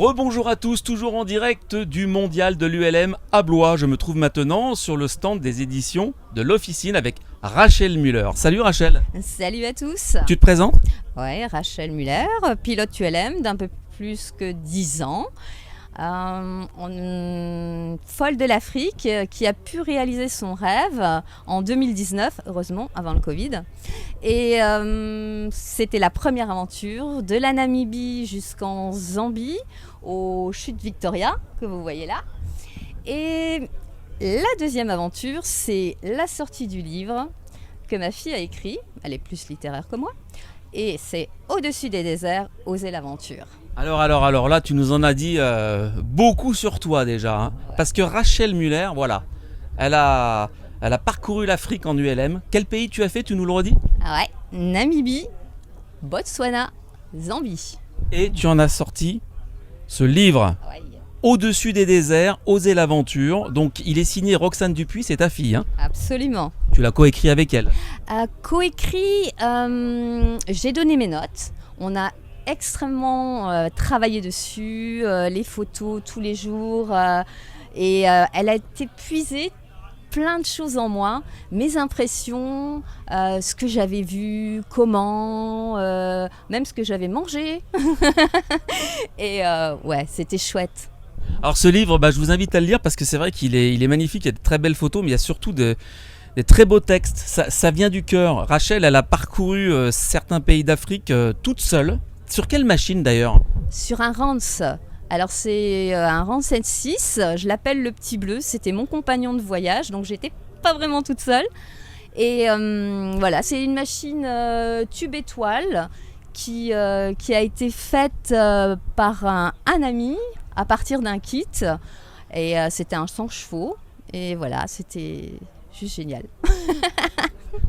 Rebonjour à tous, toujours en direct du mondial de l'ULM à Blois. Je me trouve maintenant sur le stand des éditions de l'Officine avec Rachel Müller. Salut Rachel. Salut à tous. Tu te présentes ? Ouais, Rachel Müller, pilote ULM d'un peu plus que 10 ans. Folle de l'Afrique qui a pu réaliser son rêve en 2019, heureusement, avant le Covid. Et c'était la première aventure de la Namibie jusqu'en Zambie, aux chutes Victoria, que vous voyez là. Et la deuxième aventure, c'est la sortie du livre que ma fille a écrit. Elle est plus littéraire que moi. Et c'est Au-dessus des déserts, oser l'aventure. Alors là, tu nous en as dit beaucoup sur toi déjà. Hein, parce que Rachel Müller, voilà, elle a parcouru l'Afrique en ULM. Quel pays tu as fait, tu nous le redis ? Ah ouais, Namibie, Botswana, Zambie. Et tu en as sorti ce livre, Ouais. Au-dessus des déserts, oser l'aventure. Donc il est signé Roxane Dupuis, c'est ta fille. Hein, Absolument. tu l'as coécrit avec elle. Coécrit, j'ai donné mes notes. On a extrêmement travaillé dessus, les photos tous les jours. Et elle a été puisée plein de choses en moi, mes impressions, ce que j'avais vu, comment, même ce que j'avais mangé. Et ouais, c'était chouette. Alors ce livre, je vous invite à le lire parce que c'est vrai qu'il est magnifique, il y a de très belles photos, mais il y a surtout des très beaux textes. Ça vient du cœur. Rachel, elle a parcouru certains pays d'Afrique toute seule. Sur quelle machine d'ailleurs ? Sur un Rance. Alors c'est un Rance N6, je l'appelle le petit bleu, c'était mon compagnon de voyage, donc j'étais pas vraiment toute seule. Et voilà, c'est une machine tube étoile qui a été faite par un ami à partir d'un kit. Et c'était un 100 chevaux. Et voilà, c'était juste génial.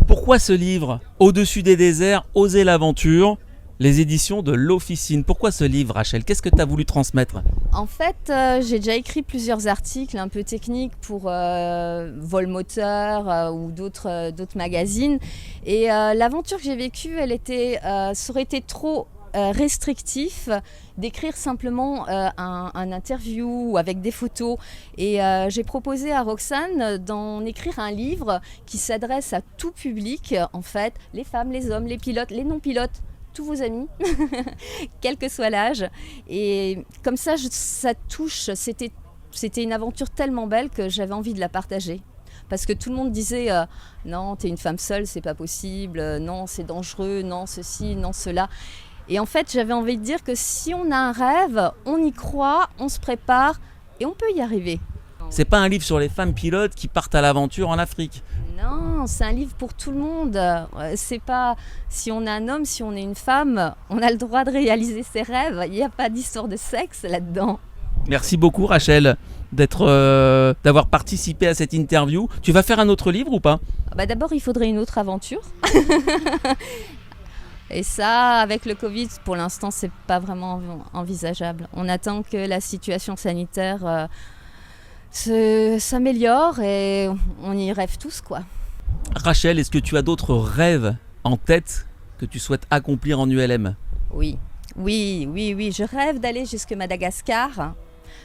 Pourquoi ce livre ? Au-dessus des déserts, oser l'aventure, les éditions de l'Officine. Pourquoi ce livre, Rachel ? Qu'est-ce que tu as voulu transmettre ? En fait, j'ai déjà écrit plusieurs articles un peu techniques pour Vol Moteur ou d'autres magazines. Et l'aventure que j'ai vécue, ça aurait été trop restrictif d'écrire simplement un interview avec des photos. Et j'ai proposé à Roxane d'en écrire un livre qui s'adresse à tout public, en fait, les femmes, les hommes, les pilotes, les non-pilotes, tous vos amis, quel que soit l'âge. Et comme ça, ça touche. C'était une aventure tellement belle que j'avais envie de la partager. Parce que tout le monde disait non, t'es une femme seule, c'est pas possible, non, c'est dangereux, non, ceci, non, cela. Et en fait, j'avais envie de dire que si on a un rêve, on y croit, on se prépare et on peut y arriver. C'est pas un livre sur les femmes pilotes qui partent à l'aventure en Afrique. Non, c'est un livre pour tout le monde. C'est pas si on est un homme, si on est une femme, on a le droit de réaliser ses rêves. Il n'y a pas d'histoire de sexe là-dedans. Merci beaucoup Rachel d'avoir participé à cette interview. Tu vas faire un autre livre ou pas ? D'abord, il faudrait une autre aventure. Et ça, avec le Covid, pour l'instant, c'est pas vraiment envisageable. On attend que la situation sanitaire s'améliore et on y rêve tous, quoi. Rachel, est-ce que tu as d'autres rêves en tête que tu souhaites accomplir en ULM ? Oui. Je rêve d'aller jusque Madagascar,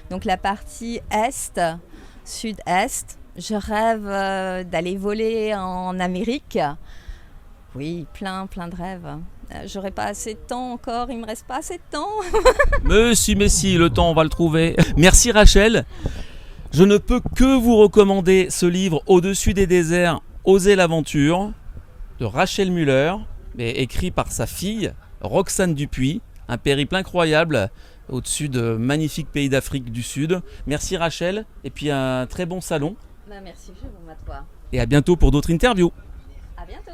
donc la partie est, sud-est. Je rêve d'aller voler en Amérique. Oui, plein de rêves. J'aurais pas assez de temps encore, il me reste pas assez de temps. Mais si, le temps on va le trouver. Merci Rachel. Je ne peux que vous recommander ce livre Au-dessus des déserts, oser l'aventure de Rachel Müller, écrit par sa fille Roxane Dupuis. Un périple incroyable au-dessus de magnifiques pays d'Afrique du Sud. Merci Rachel et puis un très bon salon. Merci, je vous m'assois. Et à bientôt pour d'autres interviews. À bientôt.